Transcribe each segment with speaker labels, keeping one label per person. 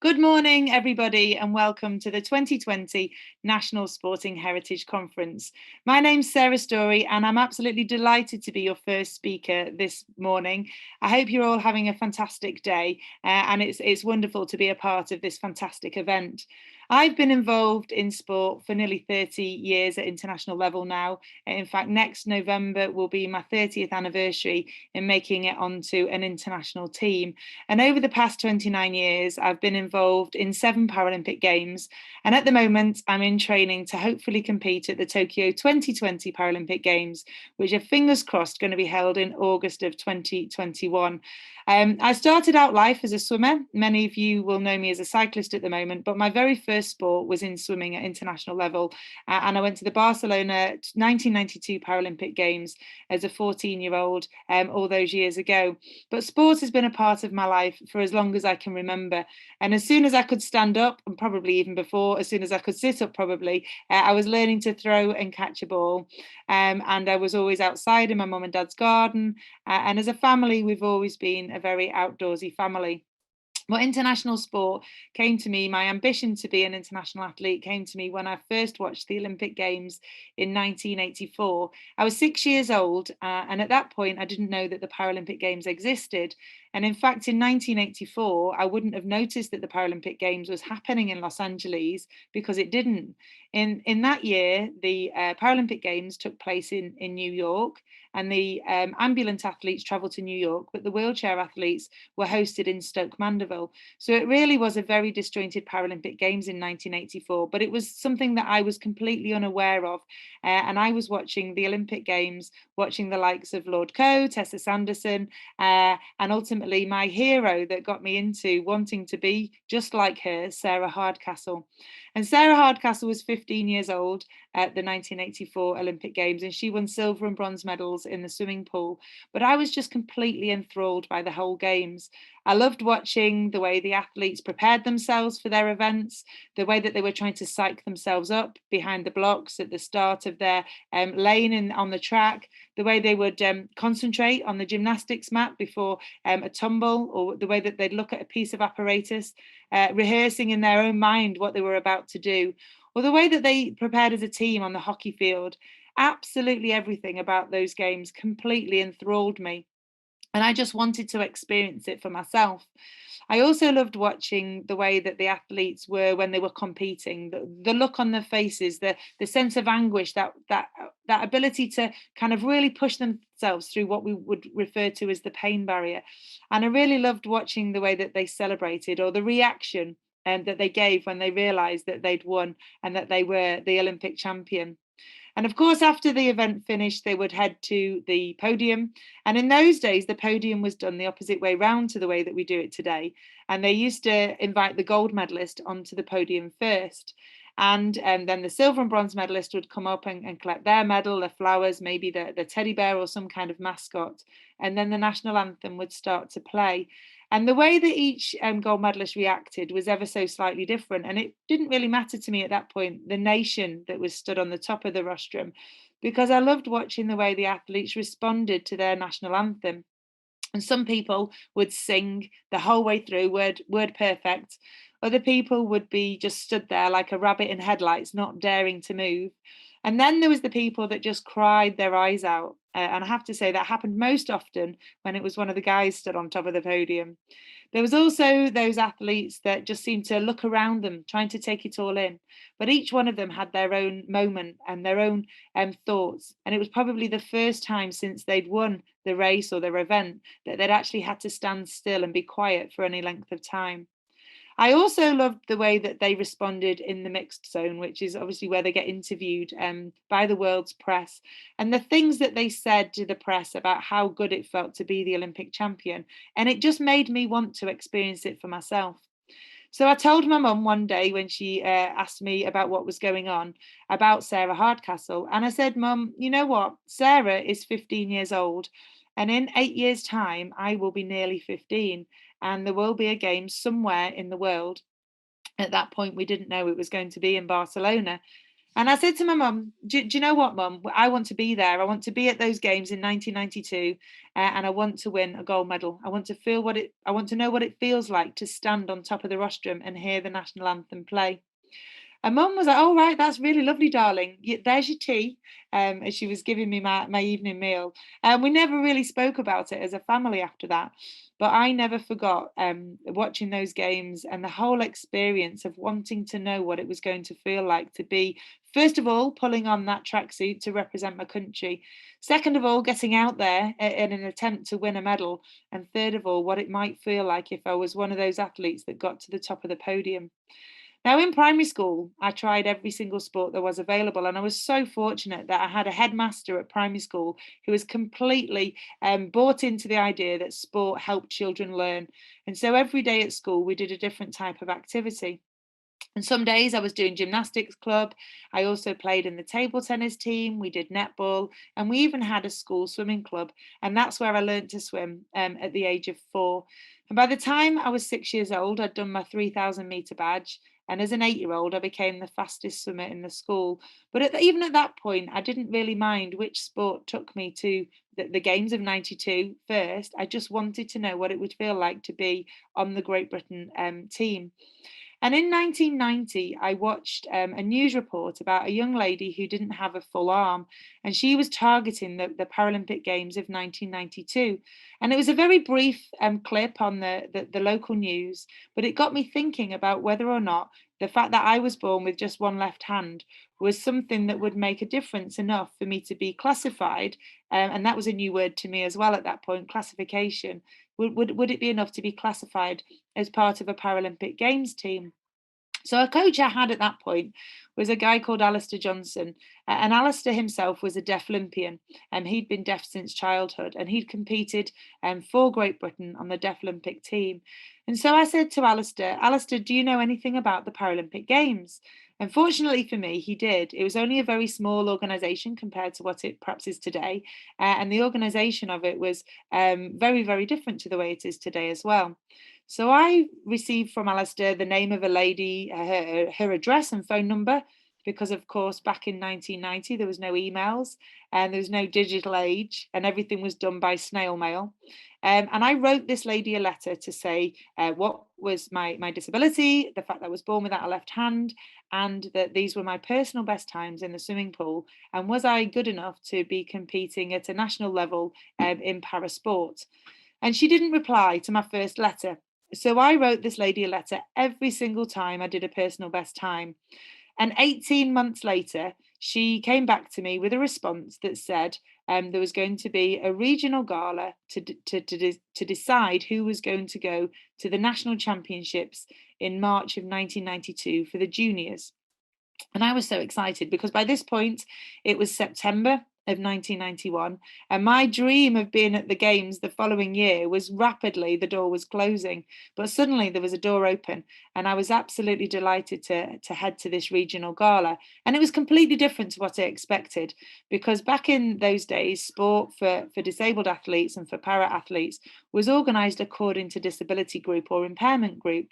Speaker 1: Good morning, everybody, and welcome to the 2020 National Sporting Heritage Conference. My name's Sarah Storey, and I'm absolutely delighted to be your first speaker this morning. I hope you're all having a fantastic day, and it's wonderful to be a part of this fantastic event. I've been involved in sport for nearly 30 years at international level now. In fact, next November will be my 30th anniversary in making it onto an international team. And over the past 29 years, I've been involved in 7 Paralympic Games. And at the moment, I'm in training to hopefully compete at the Tokyo 2020 Paralympic Games, which are fingers crossed going to be held in August of 2021. I started out life as a swimmer. Many of you will know me as a cyclist at the moment, but my very first sport was in swimming at international level. And I went to the Barcelona 1992 Paralympic Games as a 14-year-old all those years ago. But sport has been a part of my life for as long as I can remember. And as soon as I could stand up, and probably even before, as soon as I could sit up, probably, I was learning to throw and catch a ball. And I was always outside in my mum and dad's garden. And as a family, we've always been a very outdoorsy family. Well, international sport came to me, my ambition to be an international athlete came to me when I first watched the Olympic Games in 1984. I was 6 years old, and at that point, I didn't know that the Paralympic Games existed. And in fact, in 1984, I wouldn't have noticed that the Paralympic Games was happening in Los Angeles because it didn't. In that year, the Paralympic Games took place in New York, and the ambulant athletes travelled to New York, but the wheelchair athletes were hosted in Stoke Mandeville. So it really was a very disjointed Paralympic Games in 1984, but it was something that I was completely unaware of. And I was watching the Olympic Games, watching the likes of Lord Coe, Tessa Sanderson, and ultimately my hero that got me into wanting to be just like her, Sarah Hardcastle. And Sarah Hardcastle was 15 years old at the 1984 Olympic Games, and she won silver and bronze medals in the swimming pool. But I was just completely enthralled by the whole Games. I loved watching the way the athletes prepared themselves for their events, the way that they were trying to psych themselves up behind the blocks at the start of their lane on the track, the way they would concentrate on the gymnastics mat before a tumble, or the way that they'd look at a piece of apparatus, rehearsing in their own mind what they were about to do, or the way that they prepared as a team on the hockey field. Absolutely everything about those Games completely enthralled me. And I just wanted to experience it for myself. I also loved watching the way that the athletes were when they were competing, the look on their faces, the sense of anguish, that ability to kind of really push themselves through what we would refer to as the pain barrier. And I really loved watching the way that they celebrated, or the reaction that they gave when they realised that they'd won and that they were the Olympic champion. And of course, after the event finished, they would head to the podium. And in those days, the podium was done the opposite way round to the way that we do it today. And they used to invite the gold medalist onto the podium first. And then the silver and bronze medalist would come up and collect their medal, the flowers, maybe the teddy bear or some kind of mascot. And then the national anthem would start to play. And the way that each gold medalist reacted was ever so slightly different. And it didn't really matter to me at that point, the nation that was stood on the top of the rostrum, because I loved watching the way the athletes responded to their national anthem. And some people would sing the whole way through, word perfect. Other people would be just stood there like a rabbit in headlights, not daring to move. And then there was the people that just cried their eyes out. And I have to say that happened most often when it was one of the guys stood on top of the podium. There was also those athletes that just seemed to look around them, trying to take it all in. But each one of them had their own moment and their own thoughts. And it was probably the first time since they'd won the race or their event that they'd actually had to stand still and be quiet for any length of time. I also loved the way that they responded in the mixed zone, which is obviously where they get interviewed by the world's press, and the things that they said to the press about how good it felt to be the Olympic champion. And it just made me want to experience it for myself. So I told my mum one day when she asked me about what was going on about Sarah Hardcastle. And I said, Mum, you know what? Sarah is 15 years old. And in 8 years' time, I will be nearly 15. And there will be a game somewhere in the world. At that point, we didn't know it was going to be in Barcelona. And I said to my mum, do you know what, mum? I want to be there. I want to be at those games in 1992, and I want to win a gold medal. I want to feel I want to know what it feels like to stand on top of the rostrum and hear the national anthem play. And mum was like, "Oh, right, that's really lovely, darling. There's your tea." As she was giving me my evening meal. And we never really spoke about it as a family after that. But I never forgot watching those games and the whole experience of wanting to know what it was going to feel like to be, first of all, pulling on that tracksuit to represent my country. Second of all, getting out there in an attempt to win a medal. And third of all, what it might feel like if I was one of those athletes that got to the top of the podium. Now, in primary school, I tried every single sport that was available, and I was so fortunate that I had a headmaster at primary school who was completely bought into the idea that sport helped children learn. And so every day at school, we did a different type of activity. And some days I was doing gymnastics club. I also played in the table tennis team. We did netball, and we even had a school swimming club. And that's where I learned to swim at the age of 4. And by the time I was 6 years old, I'd done my 3,000 meter badge. And as an 8-year-old, I became the fastest swimmer in the school. But even at that point, I didn't really mind which sport took me to the games of 92 first. I just wanted to know what it would feel like to be on the Great Britain team. And in 1990, I watched a news report about a young lady who didn't have a full arm, and she was targeting the Paralympic Games of 1992. And it was a very brief clip on the local news, but it got me thinking about whether or not the fact that I was born with just one left hand was something that would make a difference enough for me to be classified. And that was a new word to me as well at that point, classification. Would it be enough to be classified as part of a Paralympic Games team? So a coach I had at that point was a guy called Alistair Johnson, and Alistair himself was a deaf Olympian, and he'd been deaf since childhood, and he'd competed for Great Britain on the deaf Olympic team. And so I said to Alistair, do you know anything about the Paralympic Games? Unfortunately for me, he did. It was only a very small organisation compared to what it perhaps is today, and the organisation of it was very, very different to the way it is today as well. So I received from Alistair the name of a lady, her address and phone number, because of course back in 1990 there was no emails and there was no digital age, and everything was done by snail mail. And I wrote this lady a letter to say what was my disability, the fact that I was born without a left hand, and that these were my personal best times in the swimming pool, and was I good enough to be competing at a national level in para sport. And she didn't reply to my first letter. So I wrote this lady a letter every single time I did a personal best time. And 18 months later, she came back to me with a response that said there was going to be a regional gala to decide who was going to go to the national championships in March of 1992 for the juniors. And I was so excited because by this point it was September of 1991, and my dream of being at the games the following year was rapidly, the door was closing, but suddenly there was a door open, and I was absolutely delighted to head to this regional gala. And it was completely different to what I expected, because back in those days sport for disabled athletes and for para athletes was organised according to disability group or impairment group.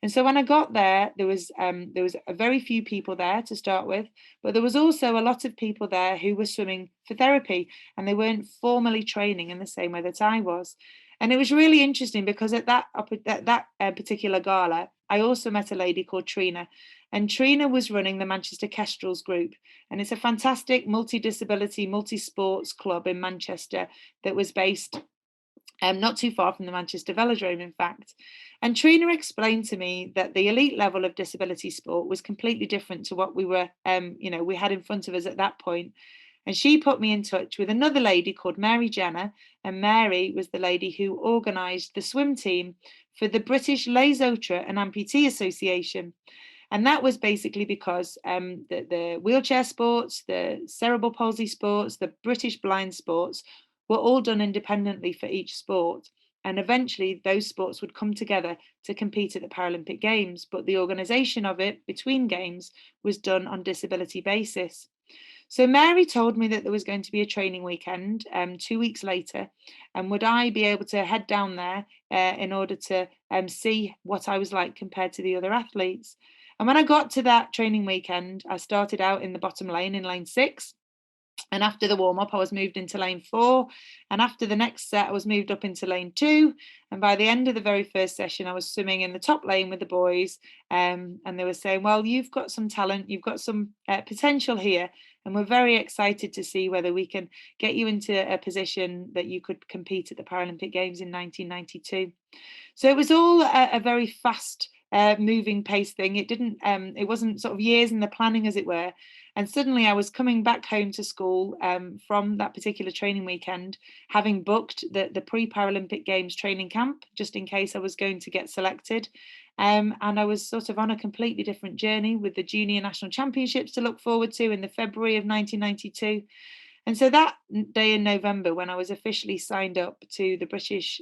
Speaker 1: And so when I got there, there was a very few people there to start with, but there was also a lot of people there who were swimming for therapy, and they weren't formally training in the same way that I was. And it was really interesting because at that particular gala, I also met a lady called Trina, and Trina was running the Manchester Kestrels group, and it's a fantastic multi-disability, multi-sports club in Manchester that was based not too far from the Manchester Velodrome, in fact. And Trina explained to me that the elite level of disability sport was completely different to what we had in front of us at that point. And she put me in touch with another lady called Mary Jenner, and Mary was the lady who organised the swim team for the British Les Autres and Amputee Association. And that was basically because the wheelchair sports, the cerebral palsy sports, the British blind sports were all done independently for each sport. And eventually those sports would come together to compete at the Paralympic Games. But the organisation of it between games was done on disability basis. So Mary told me that there was going to be a training weekend 2 weeks later, and would I be able to head down there in order to see what I was like compared to the other athletes. And when I got to that training weekend, I started out in the bottom lane in lane 6. And after the warm up, I was moved into lane 4. And after the next set, I was moved up into lane 2. And by the end of the very first session, I was swimming in the top lane with the boys. And they were saying, well, you've got some talent, you've got some potential here. And we're very excited to see whether we can get you into a position that you could compete at the Paralympic Games in 1992. So it was all a very fast moving pace thing. It wasn't sort of years in the planning, as it were. And suddenly I was coming back home to school from that particular training weekend, having booked the pre-Paralympic Games training camp, just in case I was going to get selected. And I was sort of on a completely different journey with the Junior National Championships to look forward to in the February of 1992. And so that day in November, when I was officially signed up to the British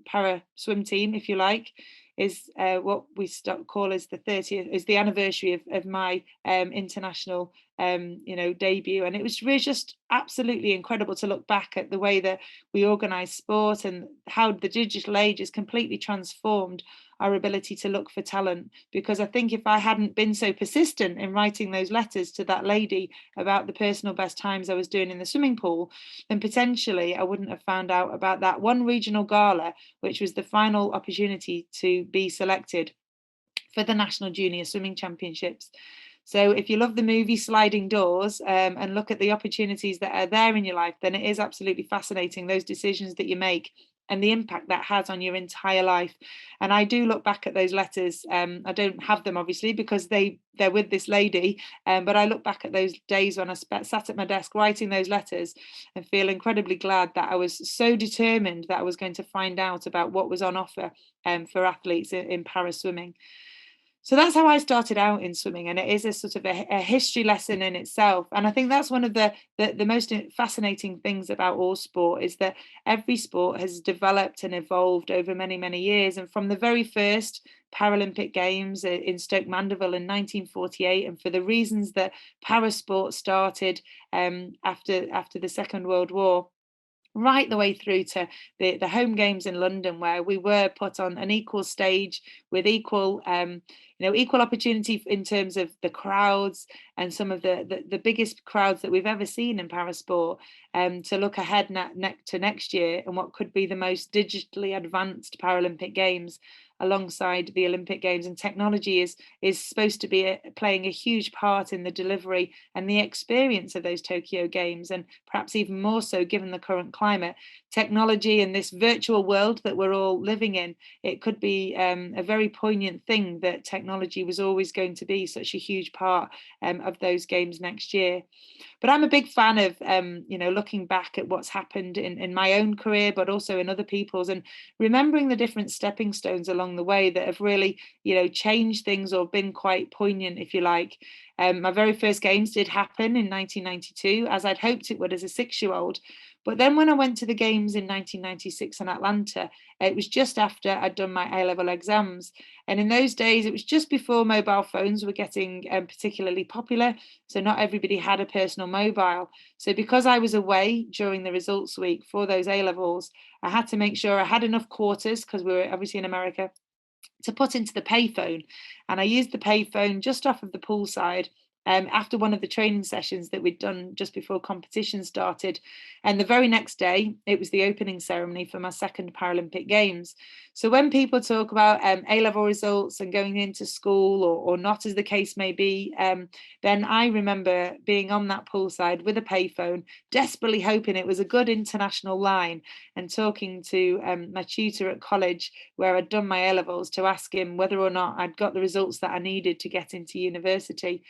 Speaker 1: para swim team, if you like, is what we call as the 30th, is the anniversary of my international debut. And it was really just absolutely incredible to look back at the way that we organise sport and how the digital age has completely transformed our ability to look for talent. Because I think if I hadn't been so persistent in writing those letters to that lady about the personal best times I was doing in the swimming pool, then potentially I wouldn't have found out about that one regional gala, which was the final opportunity to be selected for the National Junior Swimming Championships. So if you love the movie Sliding Doors and look at the opportunities that are there in your life, then it is absolutely fascinating, those decisions that you make and the impact that has on your entire life. And I do look back at those letters. I don't have them, obviously, because they're with this lady. But I look back at those days when I sat at my desk writing those letters and feel incredibly glad that I was so determined that I was going to find out about what was on offer for athletes in para swimming. So that's how I started out in swimming, and it is a sort of a history lesson in itself. And I think that's one of the most fascinating things about all sport, is that every sport has developed and evolved over many, many years. And from the very first Paralympic Games in Stoke Mandeville in 1948, and for the reasons that para sport started after the Second World War, right the way through to the home games in London, where we were put on an equal stage with equal opportunity in terms of the crowds, and some of the biggest crowds that we've ever seen in parasport, to look ahead to next year and what could be the most digitally advanced Paralympic Games alongside the Olympic Games. And technology is supposed to be playing a huge part in the delivery and the experience of those Tokyo Games, and perhaps even more so given the current climate. Technology in this virtual world that we're all living in, it could be a very poignant thing that technology was always going to be such a huge part of those games next year. But I'm a big fan of looking back at what's happened in my own career, but also in other people's, and remembering the different stepping stones along the way that have really changed things or been quite poignant, if you like. My very first games did happen in 1992, as I'd hoped it would as a 6-year-old. But then when I went to the games in 1996 in Atlanta, it was just after I'd done my A-level exams. And in those days, it was just before mobile phones were getting particularly popular. So not everybody had a personal mobile. So because I was away during the results week for those A-levels, I had to make sure I had enough quarters, because we were obviously in America, to put into the payphone. And I used the payphone just off of the poolside after one of the training sessions that we'd done just before competition started. And the very next day, it was the opening ceremony for my second Paralympic Games. So when people talk about A-level results and going into school or not, as the case may be, then I remember being on that poolside with a payphone, desperately hoping it was a good international line, and talking to my tutor at college where I'd done my A-levels to ask him whether or not I'd got the results that I needed to get into university.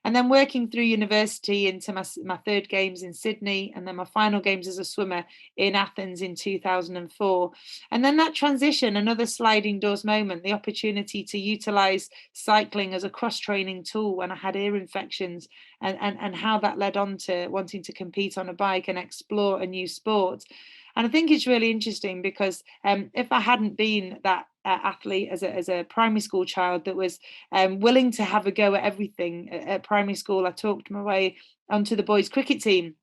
Speaker 1: And then working through university into my third games in Sydney, and then my final games as a swimmer in Athens in 2004. And then that transition, another sliding doors moment, the opportunity to utilise cycling as a cross-training tool when I had ear infections, and how that led on to wanting to compete on a bike and explore a new sport. And I think it's really interesting because if I hadn't been that athlete as a primary school child that was willing to have a go at everything at primary school, I talked my way onto the boys' cricket team.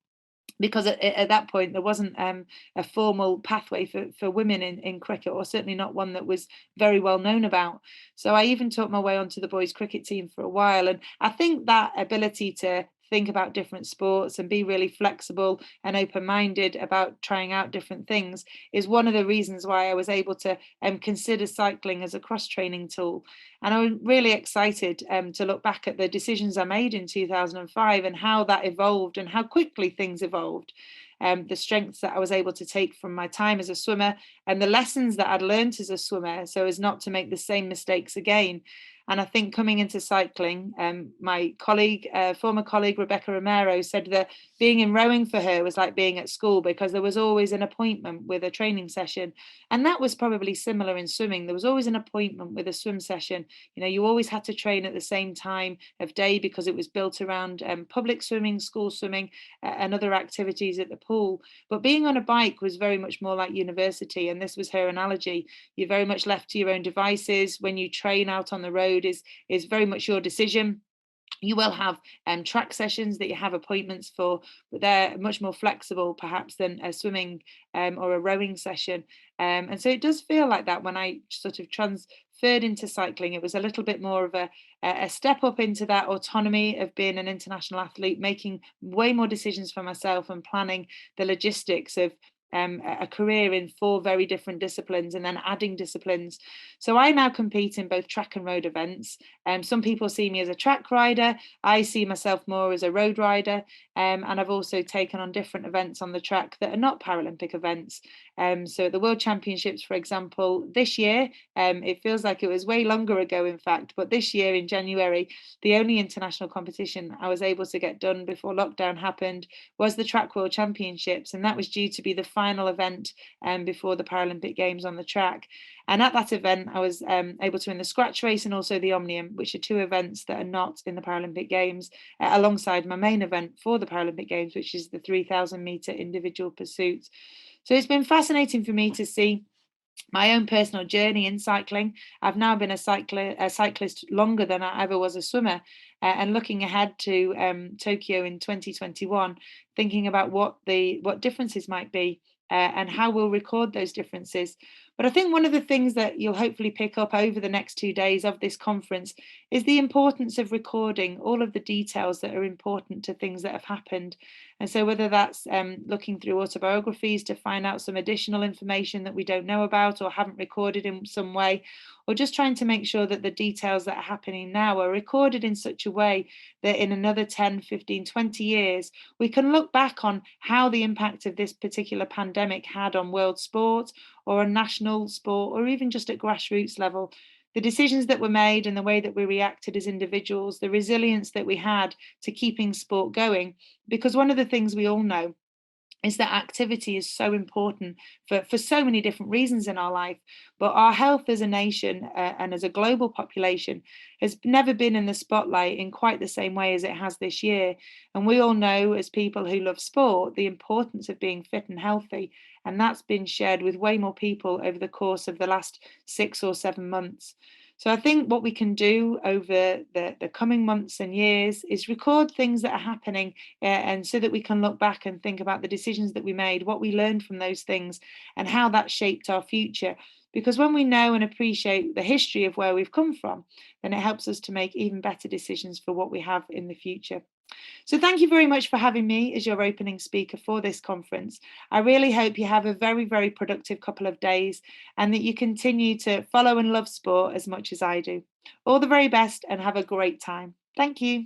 Speaker 1: because at that point there wasn't a formal pathway for women in cricket, or certainly not one that was very well known about. So I even taught my way onto the boys' cricket team for a while. And I think that ability to think about different sports and be really flexible and open-minded about trying out different things is one of the reasons why I was able to consider cycling as a cross-training tool. And I'm really excited to look back at the decisions I made in 2005 and how that evolved and how quickly things evolved. The strengths that I was able to take from my time as a swimmer and the lessons that I'd learned as a swimmer, so as not to make the same mistakes again. And I think coming into cycling, my colleague, former colleague Rebecca Romero, said that being in rowing for her was like being at school, because there was always an appointment with a training session. And that was probably similar in swimming. There was always an appointment with a swim session. You know, you always had to train at the same time of day because it was built around public swimming, school swimming, and other activities at the pool. But being on a bike was very much more like university. And this was her analogy. You're very much left to your own devices. When you train out on the road is very much your decision. You will have track sessions that you have appointments for, but they're much more flexible perhaps than a swimming or a rowing session. And so it does feel like that when I sort of transferred into cycling. It was a little bit more of a step up into that autonomy of being an international athlete, making way more decisions for myself and planning the logistics of a career in 4 very different disciplines and then adding disciplines. So I now compete in both track and road events. Some people see me as a track rider. I see myself more as a road rider. And I've also taken on different events on the track that are not Paralympic events. So at the World Championships, for example, this year, it feels like it was way longer ago, in fact, but this year in January, the only international competition I was able to get done before lockdown happened was the Track World Championships. And that was due to be the final event before the Paralympic Games on the track. And at that event, I was able to win the scratch race and also the Omnium, which are 2 events that are not in the Paralympic Games, alongside my main event for the Paralympic Games, which is the 3,000 metre individual pursuit. So it's been fascinating for me to see my own personal journey in cycling. I've now been a cyclist longer than I ever was a swimmer, and looking ahead to Tokyo in 2021, thinking about what differences might be, and how we'll record those differences. But I think one of the things that you'll hopefully pick up over the next 2 days of this conference is the importance of recording all of the details that are important to things that have happened. And so whether that's looking through autobiographies to find out some additional information that we don't know about or haven't recorded in some way, or just trying to make sure that the details that are happening now are recorded in such a way that in another 10, 15, 20 years, we can look back on how the impact of this particular pandemic had on world sport or on national sport, or even just at grassroots level. The decisions that were made and the way that we reacted as individuals, the resilience that we had to keeping sport going. Because one of the things we all know is that activity is so important for so many different reasons in our life. But our health as a nation and as a global population has never been in the spotlight in quite the same way as it has this year. And we all know, as people who love sport, the importance of being fit and healthy. And that's been shared with way more people over the course of the last 6 or 7 months. So I think what we can do over the coming months and years is record things that are happening, and so that we can look back and think about the decisions that we made, what we learned from those things, and how that shaped our future. Because when we know and appreciate the history of where we've come from, then it helps us to make even better decisions for what we have in the future. So thank you very much for having me as your opening speaker for this conference. I really hope you have a very, very productive couple of days and that you continue to follow and love sport as much as I do. All the very best and have a great time. Thank you.